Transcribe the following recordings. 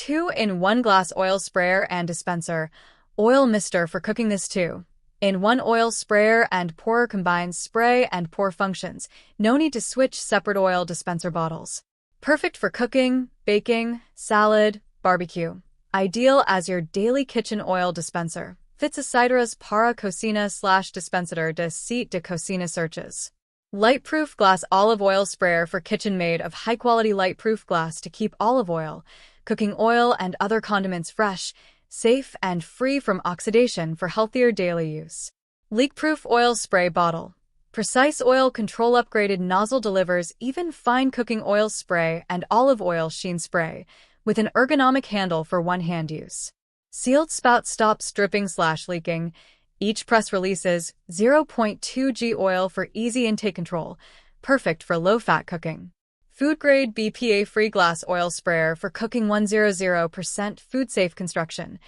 2-in-1 glass oil sprayer and dispenser. Oil mister for cooking. This 2-in-1 oil sprayer and pourer combines spray and pour functions. No need to switch separate oil dispenser bottles. Perfect for cooking, baking, salad, barbecue. Ideal as your daily kitchen oil dispenser. Fits aceiteras para cocina / dispensador de aceite de cocina searches. Lightproof glass olive oil sprayer for kitchen. Made of high-quality lightproof glass to keep olive oil, cooking oil, and other condiments fresh, safe, and free from oxidation for healthier daily use. Leak-proof oil spray bottle. Precise oil control. Upgraded nozzle delivers even fine cooking oil spray and olive oil sheen spray with an ergonomic handle for one-hand use. Sealed spout stops dripping / leaking. Each press releases 0.2 g oil for easy intake control, perfect for low-fat cooking. Food-grade BPA-free glass oil sprayer for cooking. 100% food-safe construction.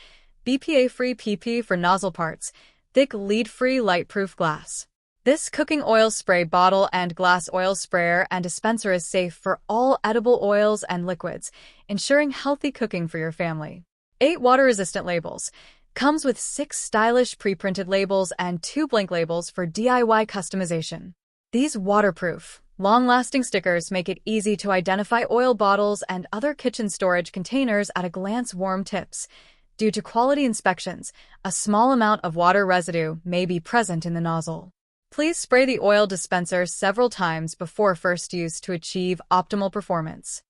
BPA-free PP for nozzle parts. Thick lead-free light-proof glass. This cooking oil spray bottle and glass oil sprayer and dispenser is safe for all edible oils and liquids, ensuring healthy cooking for your family. 8 water-resistant labels. Comes with 6 stylish pre-printed labels and 2 blank labels for DIY customization. These waterproof, long-lasting stickers make it easy to identify oil bottles and other kitchen storage containers at a glance. Warm tips. Due to quality inspections, a small amount of water residue may be present in the nozzle. Please spray the oil dispenser several times before first use to achieve optimal performance.